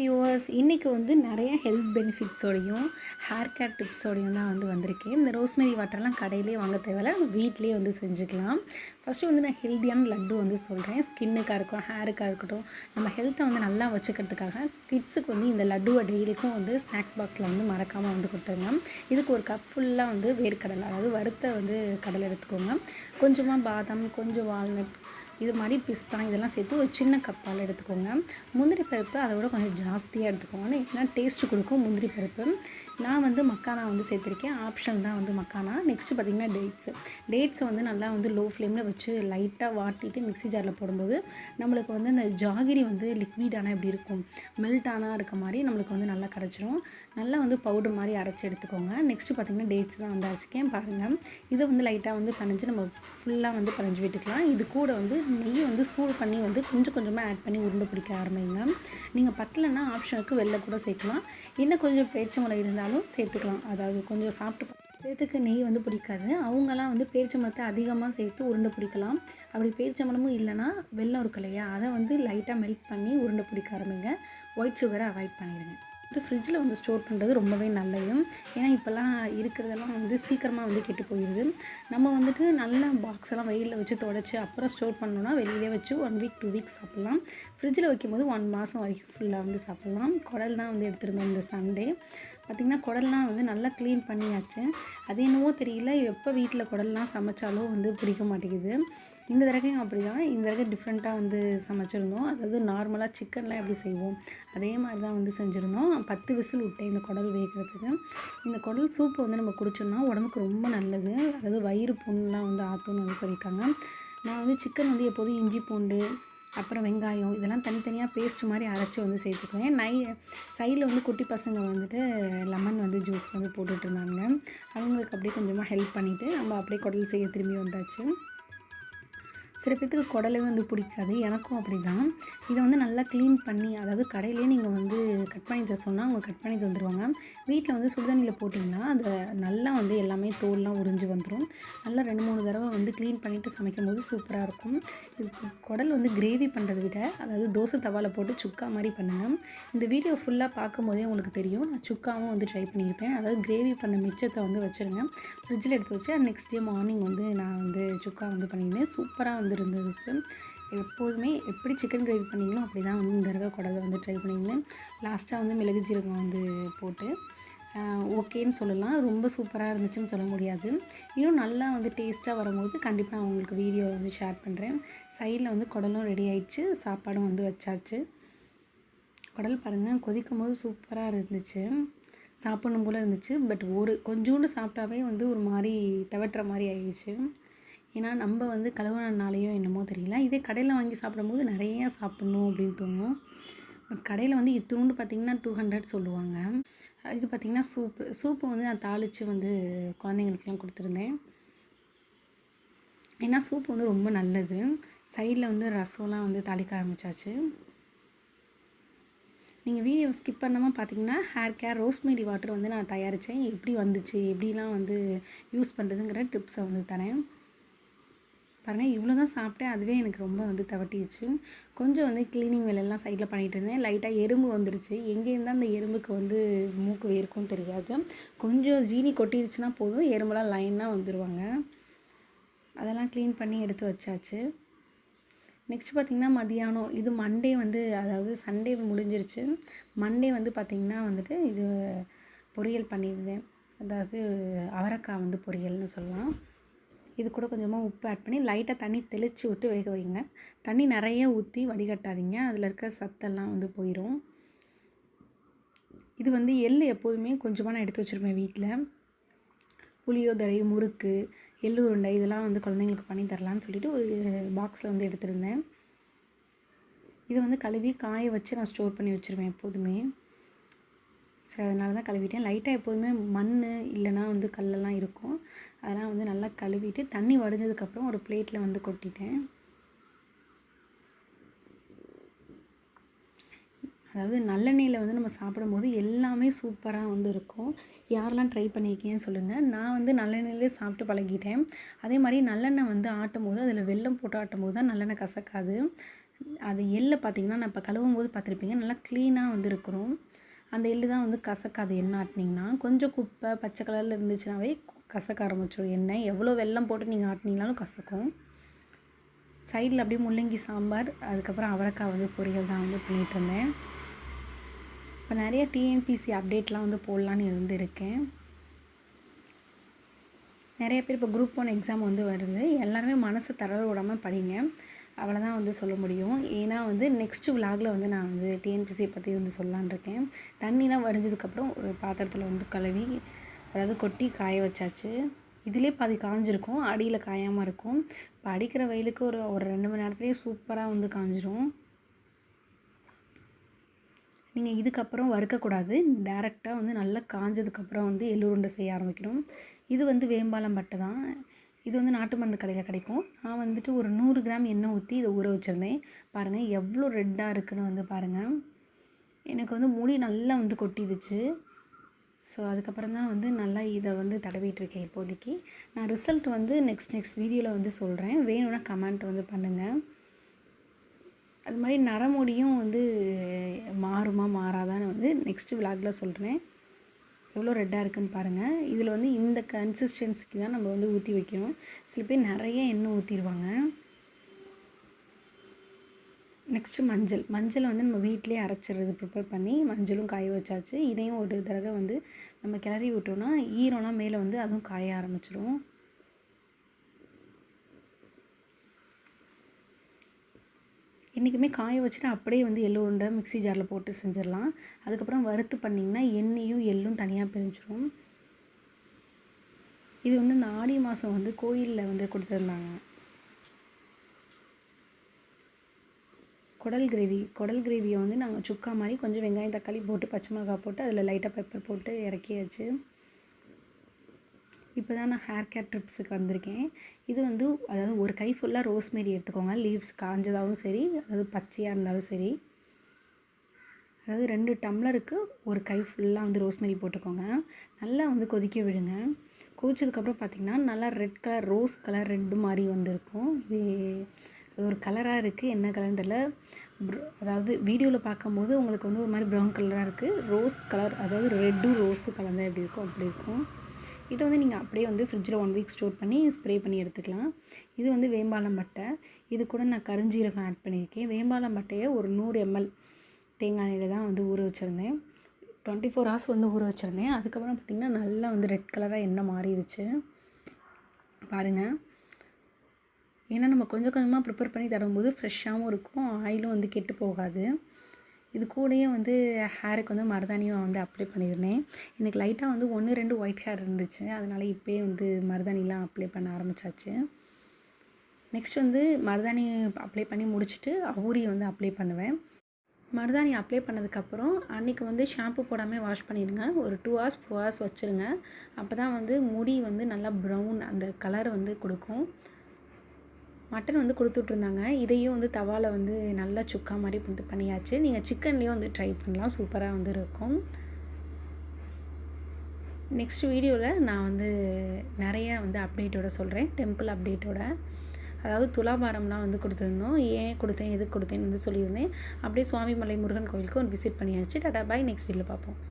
Viewers, இன்றைக்கி வந்து நிறைய ஹெல்த் பெனிஃபிட்ஸோடையும் ஹேர் கேர் டிப்ஸோடையும் தான் வந்திருக்கேன். இந்த ரோஸ்மெரி வாட்டர்லாம் கடையிலே வாங்க தேவையில்ல, நம்ம வீட்டிலே வந்து செஞ்சுக்கலாம். ஃபஸ்ட்டு வந்து நான் ஹெல்த்தியான லட்டு வந்து சொல்கிறேன். ஸ்கின்னுக்காக இருக்கும், ஹேருக்காக இருக்கட்டும், நம்ம ஹெல்த்தை வந்து நல்லா வச்சுக்கிறதுக்காக கிட்ஸுக்கு வந்து இந்த லட்டுவை டெய்லிக்கும் வந்து ஸ்நாக்ஸ் பாக்ஸில் வந்து மறக்காமல் வந்து கொடுத்துருங்க. இதுக்கு ஒரு கப் ஃபுல்லாக வந்து வேர்க்கடலை, அதாவது வறுத்த வந்து கடலை எடுத்துக்கோங்க. கொஞ்சமாக பாதாம், கொஞ்சம் வால்நட், இது மாதிரி பிஸ்தா இதெல்லாம் சேர்த்து ஒரு சின்ன கப்பால் எடுத்துக்கோங்க. முந்திரி பருப்பு அதை விட கொஞ்சம் ஜாஸ்தியாக எடுத்துக்கோங்க, ஏன்னா டேஸ்ட்டு கொடுக்கும் முந்திரி பருப்பு. நான் வந்து மக்கானா வந்து சேர்த்துருக்கேன், ஆப்ஷனல் தான் வந்து மக்கானா. நெக்ஸ்ட்டு பார்த்திங்கன்னா டேட்ஸை வந்து நல்லா வந்து லோ ஃப்ளேமில் வச்சு லைட்டாக வாட்டிட்டு மிக்ஸி ஜாரில் போடும்போது நம்மளுக்கு வந்து அந்த ஜாகிரி வந்து லிக்விடானால் எப்படி இருக்கும், மெல்ட்டானா இருக்க மாதிரி நம்மளுக்கு வந்து நல்லா கரைச்சிரும். நல்லா வந்து பவுடர் மாதிரி அரைச்சி எடுத்துக்கோங்க. நெக்ஸ்ட்டு பார்த்திங்கன்னா டேட்ஸ் தான் வந்து அரைச்சிக்கேன் பாருங்கள். இதை வந்து லைட்டாக வந்து பனைஞ்சு நம்ம ஃபுல்லாக வந்து பனைஞ்சு விட்டுக்கலாம். இது கூட வந்து நெய் வந்து சூடு பண்ணி வந்து கொஞ்சம் கொஞ்சமாக ஆட் பண்ணி உருண்டை பிடிக்க ஆரம்பிங்க. நீங்கள் பத்தலைன்னா ஆப்ஷனுக்கு வெளில கூட சேர்க்கலாம், இன்னும் கொஞ்சம் பேரிச்சம்பழம் இருந்தாலும் சேர்த்துக்கலாம். அதாவது கொஞ்சம் சாப்பிட்டு சேர்த்துக்கு நெய் வந்து பிடிக்காது, அவங்களாம் வந்து பேரிச்சம்பழத்தை அதிகமாக சேர்த்து உருண்டை பிடிக்கலாம். அப்படி பேரிச்சம்பழமும் இல்லைன்னா வெல்லம் இருக்கு இல்லையா, அதை வந்து லைட்டாக மெல்ட் பண்ணி உருண்டை பிடிக்க ஆரம்பிங்க. ஒயிட் சுகரை அவாய்ட் பண்ணிடுங்க. இது ஃப்ரிட்ஜில் வந்து ஸ்டோர் பண்ணுறது ரொம்பவே நல்லது, ஏன்னா இப்போல்லாம் இருக்கிறதெல்லாம் வந்து சீக்கிரமாக வந்து கெட்டு போயிடுது. நம்ம வந்துட்டு நல்ல பாக்ஸெல்லாம் வெயிலில் வச்சு தொடச்சி அப்புறம் ஸ்டோர் பண்ணோன்னா வெளியிலே வச்சு 1 வீக் 2 வீக்ஸ் சாப்பிட்லாம். ஃப்ரிட்ஜில் வைக்கும்போது 1 மாதம் வரைக்கும் ஃபுல்லாக வந்து சாப்பிட்லாம். குடல் தான் வந்து எடுத்துருந்தோம் இந்த சண்டே. பார்த்திங்கன்னா குடல்லாம் வந்து நல்லா க்ளீன் பண்ணியாச்சு. அது என்னவோ தெரியல, எப்போ வீட்டில் குடல்லாம் சமைச்சாலும் வந்து பிடிக்க மாட்டேங்குது. இந்த தடவையும் அப்படி தான், இந்த தடவை டிஃப்ரெண்ட்டாக வந்து சமைச்சிருந்தோம். அதாவது நார்மலாக சிக்கன்லாம் எப்படி செய்வோம் அதே மாதிரி தான் வந்து செஞ்சுருந்தோம். 10 விசில் விட்டேன் இந்த குடல் வேகிறதுக்கு. இந்த குடல் சூப்பு வந்து நம்ம குடிச்சோம்னா உடம்புக்கு ரொம்ப நல்லது, அதாவது வயிறு புண்ணுலாம் வந்து ஆற்றும்னு வந்து சொல்லியிருக்காங்க. நான் வந்து சிக்கன் வந்து எப்போதும் இஞ்சி பூண்டு அப்புறம் வெங்காயம் இதெல்லாம் தனித்தனியாக பேஸ்ட் மாதிரி அரைச்சி வந்து சேர்த்துக்குவேன். சைடில் வந்து குட்டி பசங்க வந்துட்டு லெமன் வந்து ஜூஸ் வந்து போட்டுட்ருந்தாங்க, அவங்களுக்கு அப்படியே கொஞ்சமாக ஹெல்ப் பண்ணிவிட்டு நம்ம அப்படியே குடல் செய்ய திரும்பி வந்தாச்சு. சில பேத்துக்கு குடலே வந்து பிடிக்காது, எனக்கும் அப்படி தான். இதை வந்து நல்லா க்ளீன் பண்ணி, அதாவது கடையிலே நீங்கள் வந்து கட் பண்ணி தர சொன்னால் அவங்க கட் பண்ணி தந்துடுவாங்க. வீட்டில் வந்து சுடுதண்ணியில் போட்டிங்கன்னா அதை நல்லா வந்து எல்லாமே தோல்லாம் உறிஞ்சி வந்துடும். நல்லா 2-3 தடவை வந்து க்ளீன் பண்ணிவிட்டு சமைக்கும் போது சூப்பராக இருக்கும். இது குடல் வந்து கிரேவி பண்ணுறதை விட, அதாவது தோசை தவாவில் போட்டு சுக்கா மாதிரி பண்ணுங்கள். இந்த வீடியோ ஃபுல்லாக பார்க்கும்போதே உங்களுக்கு தெரியும், நான் சுக்காவும் வந்து ட்ரை பண்ணியிருப்பேன். அதாவது கிரேவி பண்ண மிச்சத்தை வந்து வச்சுருங்க, ஃப்ரிட்ஜில் எடுத்து வச்சு நெக்ஸ்ட் டே மார்னிங் வந்து நான் வந்து சுக்கா வந்து பண்ணியிருந்தேன். சூப்பராக வந்து இருந்துச்சு. எப்போதுமே எப்படி சிக்கன் கிரேவி பண்ணிங்களோ அப்படி தான் வந்து இந்த தடவை குடலை வந்து ட்ரை பண்ணியிருந்தேன். லாஸ்ட்டாக வந்து மிளகு ஜீரகம் வந்து போட்டு ஓகேன்னு சொல்லலாம், ரொம்ப சூப்பராக இருந்துச்சுன்னு சொல்ல முடியாது. இன்னும் நல்லா வந்து டேஸ்ட்டாக வரும்போது கண்டிப்பாக நான் உங்களுக்கு வீடியோ வந்து ஷேர் பண்ணுறேன். சைடில் வந்து குடலும் ரெடி ஆயிடுச்சு, சாப்பாடும் வந்து வச்சாச்சு. குடல் பாருங்கள் கொதிக்கும் போது சூப்பராக இருந்துச்சு, சாப்பிடணும் போல் இருந்துச்சு. பட் கொஞ்சோண்டு சாப்பிட்டாவே வந்து ஒரு மாதிரி தவட்டுற மாதிரி ஆயிடுச்சு, ஏன்னா நம்ம வந்து கழுவுனாலையோ என்னமோ தெரியல. இதே கடையில் வாங்கி சாப்பிடும்போது நிறையா சாப்பிட்ணும் அப்படின்னு தோணும். பட் கடையில் வந்து இத்தினோண்டு பார்த்திங்கன்னா 200 சொல்லுவாங்க. இது பார்த்திங்கன்னா சூப்பு வந்து நான் தாளித்து வந்து குழந்தைங்களுக்குலாம் கொடுத்துருந்தேன், ஏன்னா சூப்பு வந்து ரொம்ப நல்லது. சைடில் வந்து ரசம்லாம் வந்து தாளிக்க ஆரம்பித்தாச்சு. நீங்கள் வீடியோ ஸ்கிப் பண்ணாமல் பார்த்தீங்கன்னா ஹேர் கேர் ரோஸ்மெரி வாட்டர் வந்து நான் தயாரித்தேன், எப்படி வந்துச்சு, எப்படிலாம் வந்து யூஸ் பண்ணுறதுங்கிற டிப்ஸை வந்து தரேன் பாருங்கள். இவ்வளோ தான் சாப்பிட்டேன், அதுவே எனக்கு ரொம்ப வந்து தவட்டிடுச்சு. கொஞ்சம் வந்து க்ளீனிங் வேலையெல்லாம் சைடில் பண்ணிகிட்டு இருந்தேன். லைட்டாக எறும்பு வந்துருச்சு, எங்கேருந்தால் அந்த எறும்புக்கு வந்து மூக்கு வேர்க்கும் தெரியாது. கொஞ்சம் ஜீனி கொட்டிடுச்சுன்னா போதும், எறும்பெல்லாம் லைனாக வந்துடுவாங்க. அதெல்லாம் க்ளீன் பண்ணி எடுத்து வச்சாச்சு. நெக்ஸ்ட் பார்த்திங்கன்னா மதியானம், இது மண்டே வந்து, அதாவது சண்டே முடிஞ்சிருச்சு. மண்டே வந்து பார்த்திங்கன்னா வந்துட்டு இது பொரியல் பண்ணியிருந்தேன், அதாவது அவரைக்காய் வந்து பொரியல்னு சொல்லலாம். இது கூட கொஞ்சமாக உப்பு ஆட் பண்ணி லைட்டாக தண்ணி தெளித்து விட்டு வேக வைங்க. தண்ணி நிறைய ஊற்றி வடிகட்டாதீங்க, அதில் இருக்க சத்தெல்லாம் வந்து போயிடும். இது வந்து எள் எப்போதுமே கொஞ்சமாக நான் எடுத்து வச்சுருப்பேன் வீட்டில். புளியோதரை, முறுக்கு, எள்ளு உருண்டை இதெல்லாம் வந்து குழந்தைங்களுக்கு பண்ணி தரலான்னு சொல்லிட்டு ஒரு பாக்ஸில் வந்து எடுத்துருந்தேன். இதை வந்து கழுவி காய வச்சு நான் ஸ்டோர் பண்ணி வச்சுருவேன் எப்போதுமே. சரி, அதனால தான் கழுவிட்டேன். லைட்டாக எப்போதுமே மண் இல்லைனா வந்து கல்லெல்லாம் இருக்கும், அதெல்லாம் வந்து நல்லா கழுவிட்டு தண்ணி வடிஞ்சதுக்கப்புறம் ஒரு பிளேட்டில் வந்து கொட்டிட்டேன். அதாவது நல்லெண்ணெயில் வந்து நம்ம சாப்பிடும்போது எல்லாமே சூப்பராக வந்து இருக்கும். யாரெல்லாம் ட்ரை பண்ணியிருக்கீங்கன்னு சொல்லுங்கள். நான் வந்து நல்லெண்ணெயிலே சாப்பிட்டு பழகிட்டேன். அதே மாதிரி நல்லெண்ணெய் வந்து ஆட்டும் போது அதில் வெல்லம் போட்டு ஆட்டும் போது தான் நல்லெண்ணெய் கசக்காது. அது எள்ளை பார்த்திங்கன்னா நான் இப்போ கழுவும் போது பார்த்துருப்பீங்க நல்லா க்ளீனாக வந்து இருக்கணும். அந்த எள்ளு தான் வந்து கசக்காது எண்ணெய் ஆட்டினீங்கன்னா. கொஞ்சம் குப்பை பச்சை கலரில் இருந்துச்சுனாவே கசக்க ஆரம்பிச்சிடும் எண்ணெய். எவ்வளோ வெல்லம் போட்டு நீங்கள் ஆட்டினீங்கனாலும் கசக்கும். சைடில் அப்படியே முள்ளங்கி சாம்பார், அதுக்கப்புறம் அவரைக்காய் வந்து பொரியல் தான் வந்து பண்ணிகிட்ருந்தேன். இப்போ நிறைய டிஎன்பிசி அப்டேட்லாம் வந்து போடலான்னு இருக்கேன். நிறைய பேர் இப்போ குரூப் 1 எக்ஸாம் வந்து வருது. எல்லாருமே மனசை தளர விடாமல் படிங்க. அவ்வளோதான் வந்து சொல்ல முடியும். ஏன்னா வந்து நெக்ஸ்ட்டு விலாகில் வந்து நான் வந்து டிஎன்பிசியை பற்றி வந்து சொல்லலான்னு இருக்கேன். தண்ணிலாம் வடிஞ்சதுக்கப்புறம் ஒரு பாத்திரத்தில் வந்து கழுவி அதாவது கொட்டி காய வச்சாச்சு. இதிலே பாதி காஞ்சிருக்கும், அடியில் காயாமல் இருக்கும். இப்போ அடிக்கிற வெயிலுக்கு ஒரு 2 மணி நேரத்துலேயே சூப்பராக வந்து காஞ்சிரும். நீங்கள் இதுக்கப்புறம் வறுக்கக்கூடாது. டேரெக்டாக வந்து நல்லா காஞ்சதுக்கப்புறம் வந்து எள்ளுருண்டை செய்ய ஆரம்பிக்கணும். இது வந்து வேம்பாலம் பட்டை தான். இது வந்து நாட்டு மருந்து கடையில் கிடைக்கும். நான் வந்துட்டு ஒரு 100 கிராம் எண்ணெய் ஊற்றி இதை ஊற வச்சுருந்தேன். பாருங்கள் எவ்வளோ ரெட்டாக இருக்குதுன்னு வந்து பாருங்கள். எனக்கு வந்து முடி நல்லா வந்து கொட்டிடுச்சு. ஸோ அதுக்கப்புறம் தான் வந்து நல்லா இதை வந்து தடவிட்டுருக்கேன் இப்போதைக்கு. நான் ரிசல்ட் வந்து நெக்ஸ்ட் வீடியோவில் வந்து சொல்கிறேன். வேணும்னா கமெண்ட் வந்து பண்ணுங்கள். அது மாதிரி நரமுடியும் வந்து மாறுமா மாறாதான்னு வந்து நெக்ஸ்ட்டு விலாகில் சொல்கிறேன். எவ்வளோ ரெட்டாக இருக்குதுன்னு பாருங்கள். இதில் வந்து இந்த கன்சிஸ்டன்சிக்கு தான் நம்ம வந்து ஊற்றி வைக்கணும். சில பேர் நிறைய எண்ணெய் ஊற்றிடுவாங்க. நெக்ஸ்ட்டு மஞ்சள் வந்து நம்ம வீட்டிலே அரைச்சிடுறது ப்ரிப்பேர் பண்ணி மஞ்சளும் காய வச்சாச்சு. இதையும் ஒரு தடவை வந்து நம்ம கிளறி விட்டோம்னா ஈரம்லாம் மேலே வந்து அதுவும் காய ஆரம்பிச்சிடும். என்றைக்குமே காய வச்சுட்டு அப்படியே வந்து எள்ளு உருண்டை மிக்ஸி ஜாரில் போட்டு செஞ்சிடலாம். அதுக்கப்புறம் வறுத்து பண்ணிங்கன்னா எண்ணெயும் எள்ளும் தனியாக பிரிஞ்சிடும். இது வந்து இந்த ஆடி மாதம் வந்து கோயிலில் வந்து கொடுத்துருந்தாங்க. குடல் கிரேவியை வந்து நாங்கள் சுக்கா மாதிரி கொஞ்சம் வெங்காயம் தக்காளி போட்டு பச்சை மிளகாய் போட்டு அதில் லைட்டாக பெப்பர் போட்டு இறக்கியாச்சு. இப்போ தான் நான் ஹேர் கேர் ட்ரிப்ஸுக்கு வந்திருக்கேன். இது வந்து அதாவது ஒரு கை ஃபுல்லாக ரோஸ்மெரி எடுத்துக்கோங்க. லீவ்ஸ் காஞ்சதாகவும் சரி, அதாவது பச்சையாக இருந்தாலும் சரி. அதாவது 2 டம்ளருக்கு ஒரு கை ஃபுல்லாக வந்து ரோஸ்மெரி போட்டுக்கோங்க. நல்லா வந்து கொதிக்க விடுங்க. கொதிச்சதுக்கப்புறம் பார்த்திங்கன்னா நல்லா red colour rose colour red மாதிரி வந்துருக்கும். இது ஒரு கலராக இருக்குது, என்ன கலர்னு தெரியல. அதாவது வீடியோவில் பார்க்கும்போது உங்களுக்கு வந்து ஒரு மாதிரி ப்ரௌன் கலராக இருக்குது. ரோஸ் கலர் அதாவது ரெட்டும் ரோஸு கலந்தால் எப்படி இருக்கும் அப்படி இருக்கும். இதை வந்து நீங்கள் அப்படியே வந்து ஃப்ரிட்ஜில் 1 வீக் ஸ்டோர் பண்ணி ஸ்ப்ரே பண்ணி எடுத்துக்கலாம். இது வந்து வேம்பாலம் பட்டை. இது கூட நான் கருஞ்சீரகம் ஆட் பண்ணியிருக்கேன். வேம்பாலம் பட்டையை ஒரு 100 ml தேங்காய் எண்ணெயில் தான் வந்து ஊற வச்சுருந்தேன். 24 hours வந்து ஊற வச்சுருந்தேன். அதுக்கப்புறம் பார்த்திங்கன்னா நல்லா வந்து ரெட் கலராக எண்ணெய் மாறிடுச்சு பாருங்கள். ஏன்னா நம்ம கொஞ்சம் கொஞ்சமாக ப்ரிப்பேர் பண்ணி தரும்போது ஃப்ரெஷ்ஷாகவும் இருக்கும், ஆயிலும் வந்து கெட்டு போகாது. இது கூடயே வந்து ஹேருக்கு வந்து மருதாணியும் வந்து அப்ளை பண்ணியிருந்தேன். எனக்கு லைட்டாக வந்து 1-2 ஒயிட் ஹேர் இருந்துச்சு. அதனால் இப்போயே வந்து மருதாணிலாம் அப்ளை பண்ண ஆரம்பித்தாச்சு. நெக்ஸ்ட் வந்து மருதாணி அப்ளை பண்ணி முடிச்சுட்டு அவுரி வந்து அப்ளை பண்ணுவேன். மருதாணி அப்ளை பண்ணதுக்கப்புறம் அன்றைக்கி வந்து ஷாம்பு போடாமல் வாஷ் பண்ணிடுங்க. ஒரு 2 hours 4 hours வச்சுருங்க. அப்போ தான் வந்து முடி வந்து நல்லா ப்ரௌன் அந்த கலர் வந்து கொடுக்கும். மட்டன் வந்து கொடுத்துட்ருந்தாங்க. இதையும் வந்து தவாவில் வந்து நல்லா சுக்கா மாதிரி வந்து பண்ணியாச்சு. நீங்கள் சிக்கன்லேயும் வந்து ட்ரை பண்ணலாம், சூப்பராக வந்து இருக்கும். நெக்ஸ்ட் வீடியோவில் நான் வந்து நிறைய வந்து அப்டேட்டோட சொல்கிறேன், டெம்பிள் அப்டேட்டோட. அதாவது துலாபாரம்லாம் வந்து கொடுத்துருந்தோம். ஏன் கொடுத்தேன் எதுக்கு கொடுத்தேன்னு வந்து சொல்லியிருந்தேன். அப்படியே சுவாமிமலை முருகன் கோவிலுக்கு ஒரு விசிட் பண்ணியாச்சு. டாடா பாய், நெக்ஸ்ட் வீடியோவில் பார்ப்போம்.